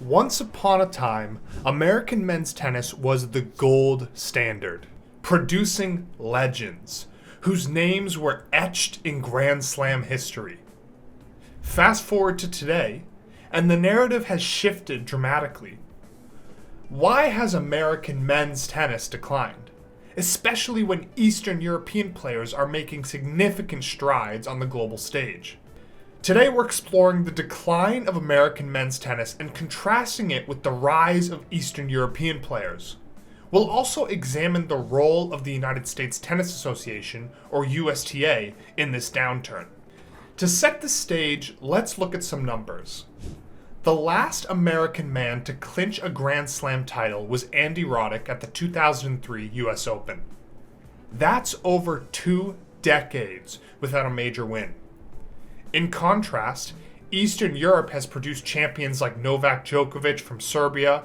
Once upon a time, American men's tennis was the gold standard, producing legends whose names were etched in Grand Slam history. Fast forward to today, and the narrative has shifted dramatically. Why has American men's tennis declined, especially when Eastern European players are making significant strides on the global stage? Today we're exploring the decline of American men's tennis and contrasting it with the rise of Eastern European players. We'll also examine the role of the United States Tennis Association, or USTA, in this downturn. To set the stage, let's look at some numbers. The last American man to clinch a Grand Slam title was Andy Roddick at the 2003 US Open. That's over 2 decades without a major win. In contrast, Eastern Europe has produced champions like Novak Djokovic from Serbia,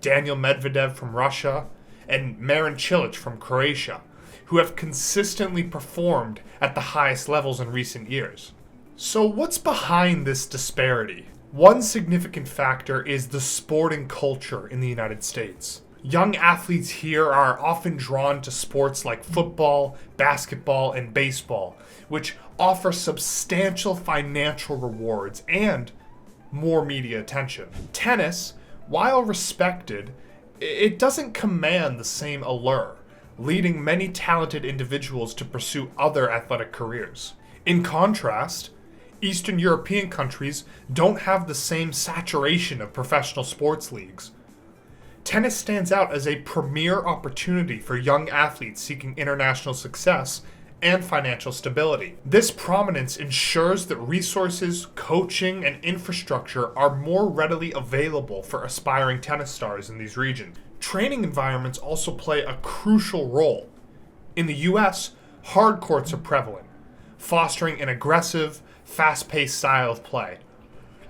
Daniil Medvedev from Russia, and Marin Cilic from Croatia, who have consistently performed at the highest levels in recent years. So what's behind this disparity? One significant factor is the sporting culture in the United States. Young athletes here are often drawn to sports like football, basketball, and baseball, which offer substantial financial rewards and more media attention. Tennis, while respected, it doesn't command the same allure, leading many talented individuals to pursue other athletic careers. In contrast, Eastern European countries don't have the same saturation of professional sports leagues. Tennis stands out as a premier opportunity for young athletes seeking international success and financial stability. This prominence ensures that resources, coaching, and infrastructure are more readily available for aspiring tennis stars in these regions. Training environments also play a crucial role. In the US, hard courts are prevalent, fostering an aggressive, fast-paced style of play.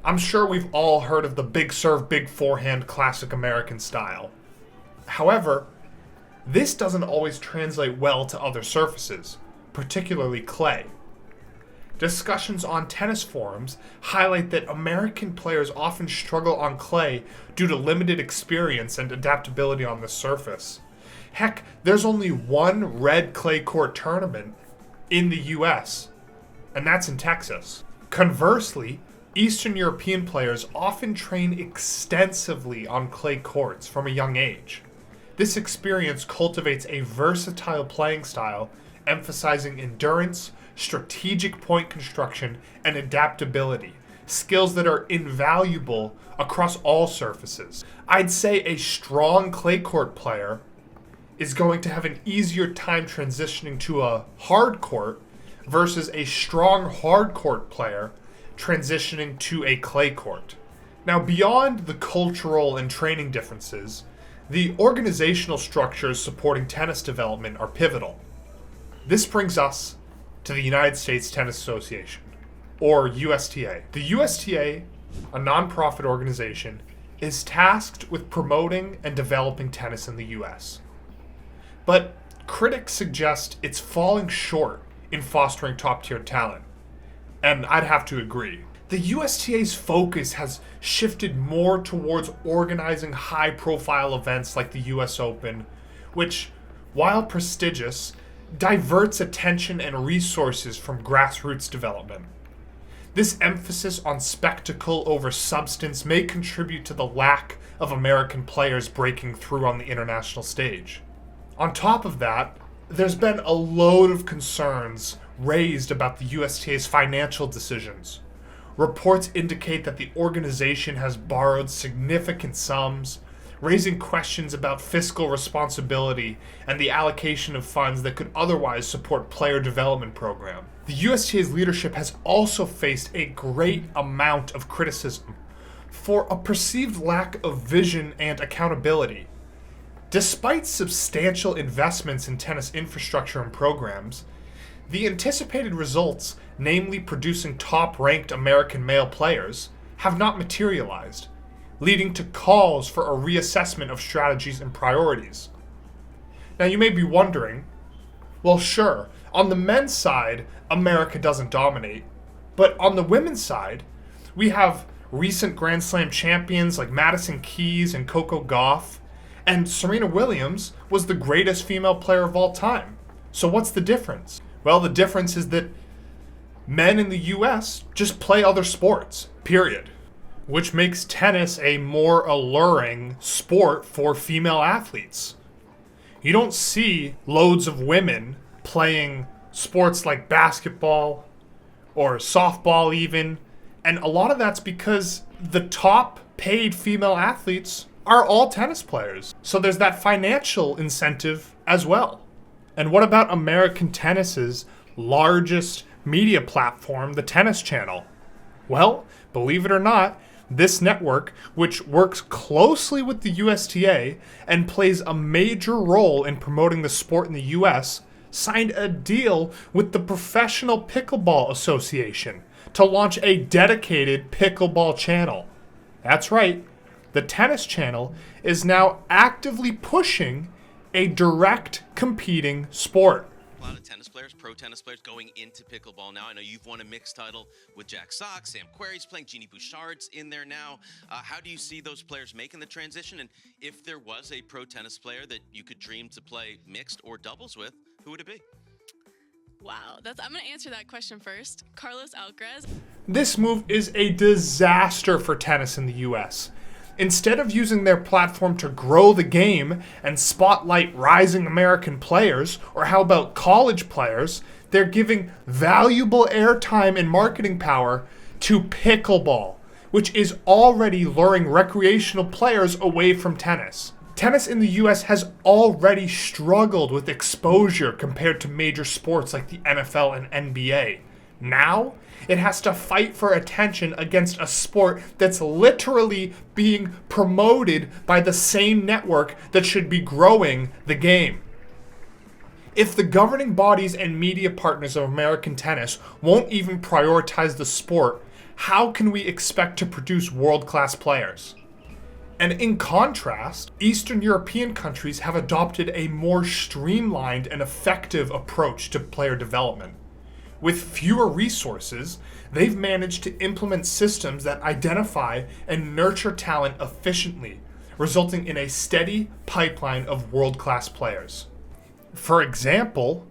I'm sure we've all heard of the big serve, big forehand classic American style. However, this doesn't always translate well to other surfaces, particularly clay. Discussions on tennis forums highlight that American players often struggle on clay due to limited experience and adaptability on the surface. Heck, there's only one red clay court tournament in the US, and that's in Texas. Conversely, Eastern European players often train extensively on clay courts from a young age. This experience cultivates a versatile playing style, emphasizing endurance, strategic point construction, and adaptability, skills that are invaluable across all surfaces. I'd say a strong clay court player is going to have an easier time transitioning to a hard court versus a strong hard court player transitioning to a clay court. Now, beyond the cultural and training differences, the organizational structures supporting tennis development are pivotal. This brings us to the United States Tennis Association, or USTA. The USTA, a nonprofit organization, is tasked with promoting and developing tennis in the US. But critics suggest it's falling short in fostering top-tier talent. And I'd have to agree. The USTA's focus has shifted more towards organizing high-profile events like the US Open, which, while prestigious, diverts attention and resources from grassroots development. This emphasis on spectacle over substance may contribute to the lack of American players breaking through on the international stage. On top of that, there's been a load of concerns raised about the USTA's financial decisions. Reports indicate that the organization has borrowed significant sums, raising questions about fiscal responsibility and the allocation of funds that could otherwise support player development programs. The USTA's leadership has also faced a great amount of criticism for a perceived lack of vision and accountability. Despite substantial investments in tennis infrastructure and programs, the anticipated results, namely producing top-ranked American male players, have not materialized, leading to calls for a reassessment of strategies and priorities. Now you may be wondering, well sure, on the men's side, America doesn't dominate, but on the women's side, we have recent Grand Slam champions like Madison Keys and Coco Gauff, and Serena Williams was the greatest female player of all time. So what's the difference? Well, the difference is that men in the US just play other sports, period. Which makes tennis a more alluring sport for female athletes. You don't see loads of women playing sports like basketball or softball even, and a lot of that's because the top paid female athletes are all tennis players. So there's that financial incentive as well. And what about American tennis's largest media platform, the Tennis Channel? Well, believe it or not, this network, which works closely with the USTA and plays a major role in promoting the sport in the US, signed a deal with the Professional Pickleball Association to launch a dedicated pickleball channel. That's right, the Tennis Channel is now actively pushing a direct competing sport. A lot of tennis players, pro tennis players, going into pickleball now. I know you've won a mixed title with Jack Sock, Sam Querrey's playing, Jeannie Bouchard's in there now. How do you see those players making the transition? And if there was a pro tennis player that you could dream to play mixed or doubles with, who would it be? Wow, I'm going to answer that question first. Carlos Alcaraz. This move is a disaster for tennis in the US. Instead of using their platform to grow the game and spotlight rising American players, or how about college players, they're giving valuable airtime and marketing power to pickleball, which is already luring recreational players away from tennis. Tennis in the US has already struggled with exposure compared to major sports like the NFL and NBA. Now, it has to fight for attention against a sport that's literally being promoted by the same network that should be growing the game. If the governing bodies and media partners of American tennis won't even prioritize the sport, how can we expect to produce world-class players? And in contrast, Eastern European countries have adopted a more streamlined and effective approach to player development. With fewer resources, they've managed to implement systems that identify and nurture talent efficiently, resulting in a steady pipeline of world-class players. For example,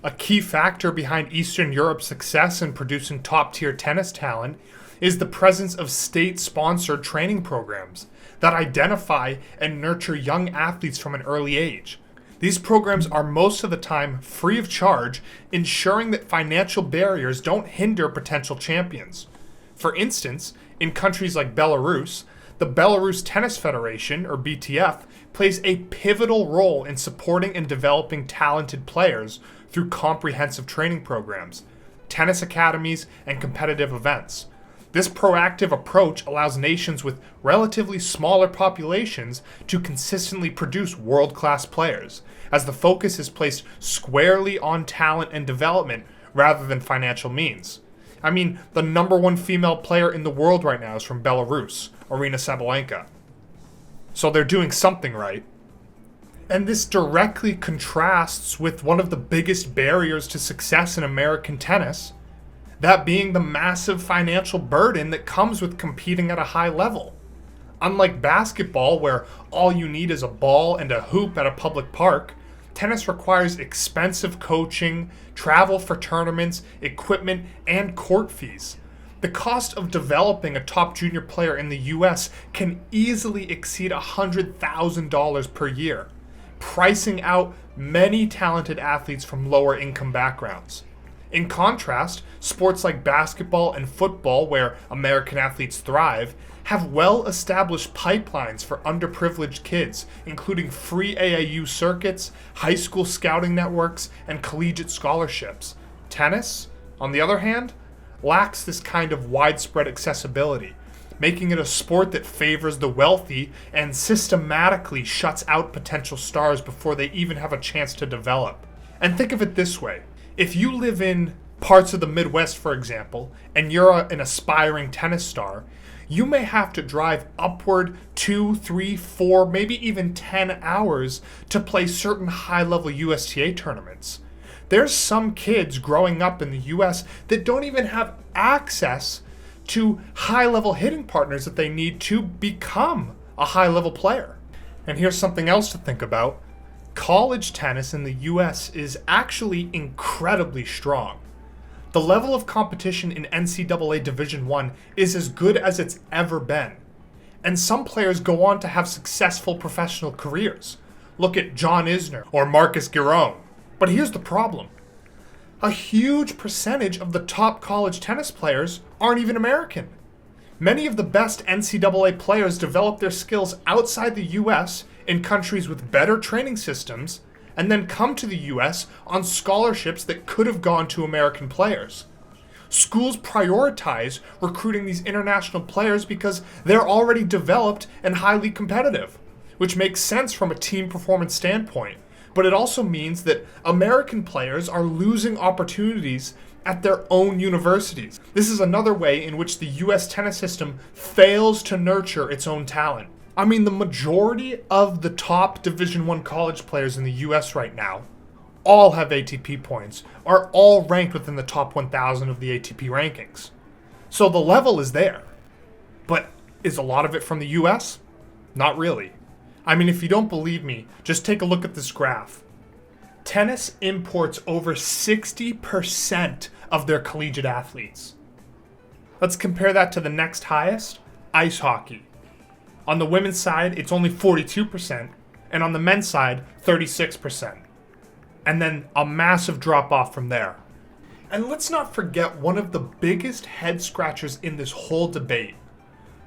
a key factor behind Eastern Europe's success in producing top-tier tennis talent is the presence of state-sponsored training programs that identify and nurture young athletes from an early age. These programs are most of the time free of charge, ensuring that financial barriers don't hinder potential champions. For instance, in countries like Belarus, the Belarus Tennis Federation, or BTF, plays a pivotal role in supporting and developing talented players through comprehensive training programs, tennis academies, and competitive events. This proactive approach allows nations with relatively smaller populations to consistently produce world-class players, as the focus is placed squarely on talent and development rather than financial means. I mean, the number one female player in the world right now is from Belarus, Aryna Sabalenka. So they're doing something right. And this directly contrasts with one of the biggest barriers to success in American tennis, that being the massive financial burden that comes with competing at a high level. Unlike basketball, where all you need is a ball and a hoop at a public park, tennis requires expensive coaching, travel for tournaments, equipment, and court fees. The cost of developing a top junior player in the US can easily exceed $100,000 per year, pricing out many talented athletes from lower income backgrounds. In contrast, sports like basketball and football, where American athletes thrive, have well-established pipelines for underprivileged kids, including free AAU circuits, high school scouting networks, and collegiate scholarships. Tennis, on the other hand, lacks this kind of widespread accessibility, making it a sport that favors the wealthy and systematically shuts out potential stars before they even have a chance to develop. And think of it this way. If you live in parts of the Midwest, for example, and you're an aspiring tennis star, you may have to drive upward 2, 3, 4, maybe even 10 hours to play certain high-level USTA tournaments. There's some kids growing up in the US that don't even have access to high-level hitting partners that they need to become a high-level player. And here's something else to think about. College tennis in the US is actually incredibly strong. The level of competition in NCAA Division I is as good as it's ever been. And some players go on to have successful professional careers. Look at John Isner or Marcus Giron. But here's the problem. A huge percentage of the top college tennis players aren't even American. Many of the best NCAA players develop their skills outside the US in countries with better training systems, and then come to the US on scholarships that could have gone to American players. Schools prioritize recruiting these international players because they're already developed and highly competitive, which makes sense from a team performance standpoint. But it also means that American players are losing opportunities at their own universities. This is another way in which the US tennis system fails to nurture its own talent. I mean, the majority of the top Division I college players in the US right now all have ATP points, are all ranked within the top 1,000 of the ATP rankings. So the level is there. But is a lot of it from the US? Not really. I mean, if you don't believe me, just take a look at this graph. Tennis imports over 60% of their collegiate athletes. Let's compare that to the next highest, ice hockey. On the women's side, it's only 42%, and on the men's side, 36%. And then a massive drop off from there. And let's not forget one of the biggest head scratchers in this whole debate.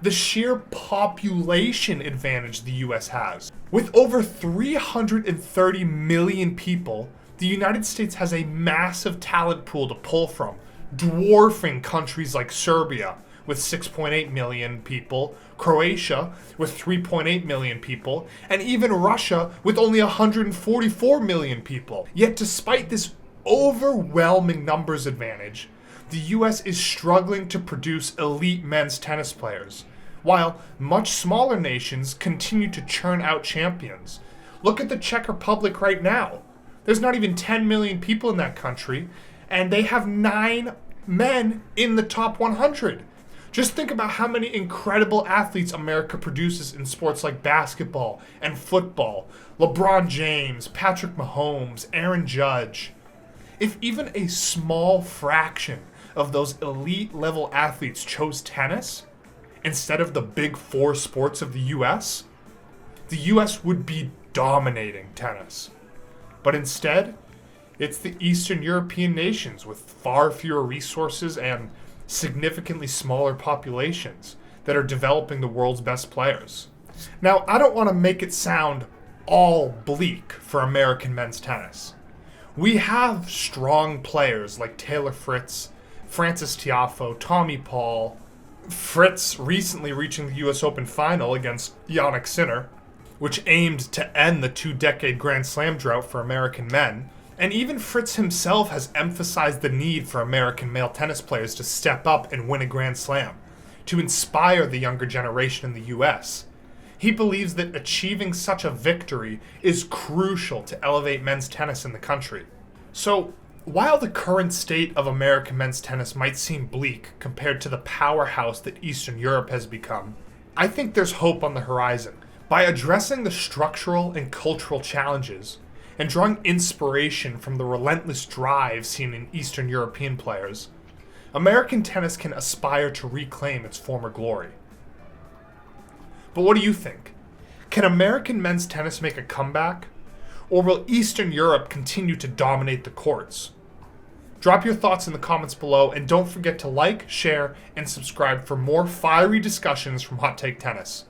The sheer population advantage the US has. With over 330 million people, the United States has a massive talent pool to pull from, dwarfing countries like Serbia with 6.8 million people, Croatia with 3.8 million people, and even Russia with only 144 million people. Yet despite this overwhelming numbers advantage, the US is struggling to produce elite men's tennis players, while much smaller nations continue to churn out champions. Look at the Czech Republic right now. There's not even 10 million people in that country, and they have 9 men in the top 100. Just think about how many incredible athletes America produces in sports like basketball and football. LeBron James, Patrick Mahomes, Aaron Judge. If even a small fraction of those elite level athletes chose tennis instead of the big 4 sports of the US would be dominating tennis. But instead, it's the Eastern European nations with far fewer resources and significantly smaller populations that are developing the world's best players. Now, I don't want to make it sound all bleak for American men's tennis. We have strong players like Taylor Fritz, Francis Tiafoe, Tommy Paul, Fritz recently reaching the US Open final against Jannik Sinner, which aimed to end the 2-decade Grand Slam drought for American men. And even Fritz himself has emphasized the need for American male tennis players to step up and win a Grand Slam, to inspire the younger generation in the US. He believes that achieving such a victory is crucial to elevate men's tennis in the country. So, while the current state of American men's tennis might seem bleak compared to the powerhouse that Eastern Europe has become, I think there's hope on the horizon. By addressing the structural and cultural challenges, and drawing inspiration from the relentless drive seen in Eastern European players, American tennis can aspire to reclaim its former glory. But what do you think? Can American men's tennis make a comeback? Or will Eastern Europe continue to dominate the courts? Drop your thoughts in the comments below, and don't forget to like, share, and subscribe for more fiery discussions from Hot Take Tennis.